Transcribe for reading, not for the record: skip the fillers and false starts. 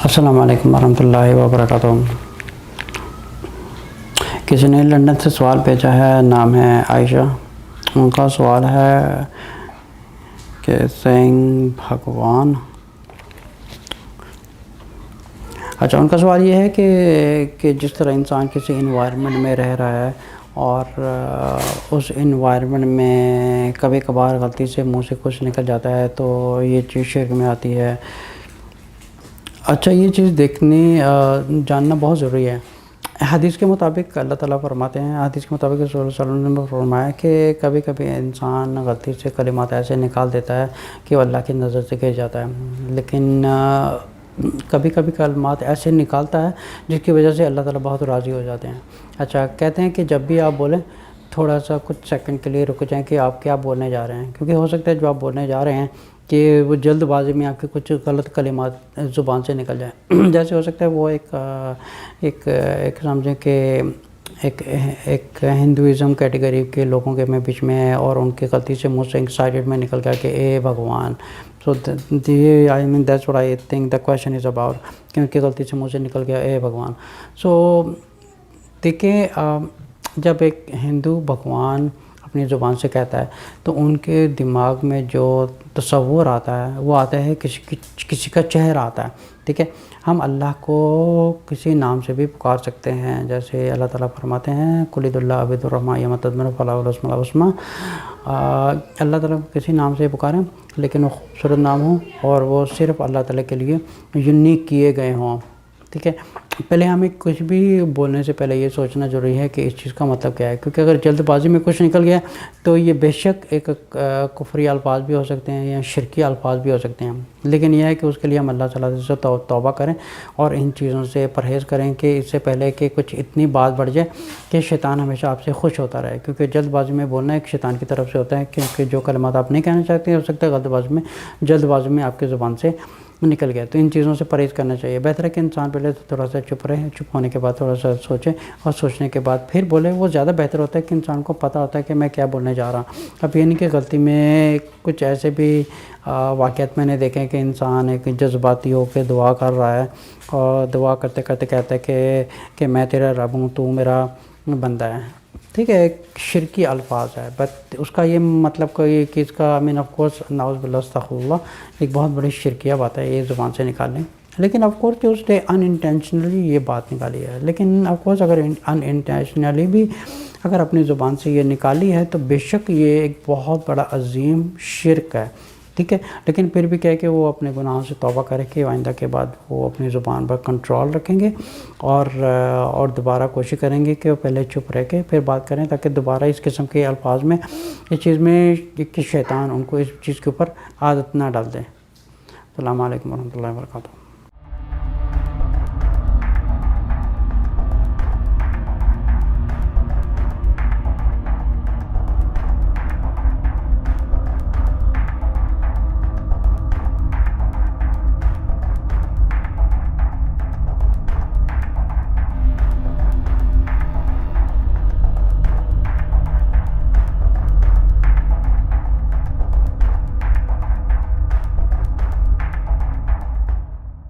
السلام علیکم ورحمۃ اللہ وبرکاتہ۔ کسی نے لندن سے سوال بھیجا ہے، نام ہے عائشہ۔ ان کا سوال ہے کہ سینگ بھگوان، اچھا ان کا سوال یہ ہے کہ جس طرح انسان کسی انوائرمنٹ میں رہ رہا ہے اور اس انوائرمنٹ میں کبھی کبھار غلطی سے منہ سے کچھ نکل جاتا ہے تو یہ چیز شرک میں آتی ہے۔ اچھا یہ چیز جاننا بہت ضروری ہے۔ حدیث کے مطابق اللہ تعالیٰ فرماتے ہیں، حدیث کے مطابق رسول اللہ صلی اللہ علیہ وسلم نے فرمایا کہ کبھی کبھی انسان غلطی سے کلمات ایسے نکال دیتا ہے کہ وہ اللہ کی نظر سے گر جاتا ہے، لیکن کبھی کبھی کلمات ایسے نکالتا ہے جس کی وجہ سے اللہ تعالیٰ بہت راضی ہو جاتے ہیں۔ اچھا کہتے ہیں کہ جب بھی آپ بولیں تھوڑا سا کچھ سیکنڈ کے لیے رک جائیں کہ آپ کیا بولنے جا رہے ہیں، کیونکہ ہو سکتا ہے جو آپ بولنے جا رہے ہیں کہ وہ جلد بازی میں آپ کے کچھ غلط کلمات زبان سے نکل جائیں۔ جیسے ہو سکتا ہے وہ ایک سمجھیں کہ ایک ہندوازم کیٹیگری کے لوگوں کے بیچ میں ہے اور ان کی غلطی سے منہ سے ایکسائٹیڈ میں نکل گیا کہ اے بھگوان، so I mean that's what I think the question is about, کہ ان کی غلطی سے منہ سے نکل گیا اے بھگوان۔ سو دیکھیں، جب ایک ہندو بھگوان اپنی زبان سے کہتا ہے تو ان کے دماغ میں جو تصور آتا ہے وہ آتا ہے کسی کا چہرہ آتا ہے، ٹھیک ہے۔ ہم اللہ کو کسی نام سے بھی پکار سکتے ہیں، جیسے اللہ تعالیٰ فرماتے ہیں قل ادعوا اللہ عبد الرحمٰن یم تدبر فلاح الاسم الحسنی۔ اللہ تعالیٰ کو کسی نام سے پکاریں لیکن وہ خوبصورت نام ہوں اور وہ صرف اللہ تعالیٰ کے لیے یونیک کیے گئے ہوں، ٹھیک ہے۔ پہلے ہمیں کچھ بھی بولنے سے پہلے یہ سوچنا ضروری ہے کہ اس چیز کا مطلب کیا ہے، کیونکہ اگر جلد بازی میں کچھ نکل گیا تو یہ بے شک ایک کفری الفاظ بھی ہو سکتے ہیں یا شرکی الفاظ بھی ہو سکتے ہیں، لیکن یہ ہے کہ اس کے لیے ہم اللہ تعالیٰ سے توبہ کریں اور ان چیزوں سے پرہیز کریں کہ اس سے پہلے کہ کچھ اتنی بات بڑھ جائے کہ شیطان ہمیشہ آپ سے خوش ہوتا رہے، کیونکہ جلد بازی میں بولنا ایک شیطان کی طرف سے ہوتا ہے، کیونکہ جو کلمات آپ نہیں کہنا چاہتے ہیں ہو سکتا ہے جلد بازی میں آپ کی زبان سے نکل گیا۔ تو ان چیزوں سے پرہیز کرنا چاہیے۔ بہتر ہے کہ انسان پہلے تھوڑا سا چپ رہے، چپ ہونے کے بعد تھوڑا سا سوچے اور سوچنے کے بعد پھر بولے، وہ زیادہ بہتر ہوتا ہے کہ انسان کو پتہ ہوتا ہے کہ میں کیا بولنے جا رہا ہوں۔ اب یہ نہیں کہ غلطی میں کچھ ایسے بھی واقعات میں نے دیکھے کہ انسان ایک جذباتی ہو کے دعا کر رہا ہے اور دعا کرتے کرتے کہتا ہے کہ میں تیرا رب ہوں، تو میرا بندہ ہے، ٹھیک ہے۔ ایک شرکی الفاظ ہے، بٹ اس کا یہ مطلب کوئی کہ اس کا آف کورس نعوذ باللہ استغفر اللہ، ایک بہت بڑی شرکیہ بات ہے یہ زبان سے نکالیں، لیکن آف کورس کہ اس نے ان انٹینشنلی یہ بات نکالی ہے، لیکن آف کورس اگر ان انٹینشنلی بھی اگر اپنی زبان سے یہ نکالی ہے تو بے شک یہ ایک بہت بڑا عظیم شرک ہے، ٹھیک ہے۔ لیکن پھر بھی کہہ کہ وہ اپنے گناہوں سے توبہ کرے کہ آئندہ کے بعد وہ اپنی زبان پر کنٹرول رکھیں گے اور دوبارہ کوشش کریں گے کہ وہ پہلے چپ رہ کے پھر بات کریں، تاکہ دوبارہ اس قسم کے الفاظ میں اس چیز میں کہ شیطان ان کو اس چیز کے اوپر عادت نہ ڈال دے۔ السلام علیکم ورحمۃ اللہ وبرکاتہ۔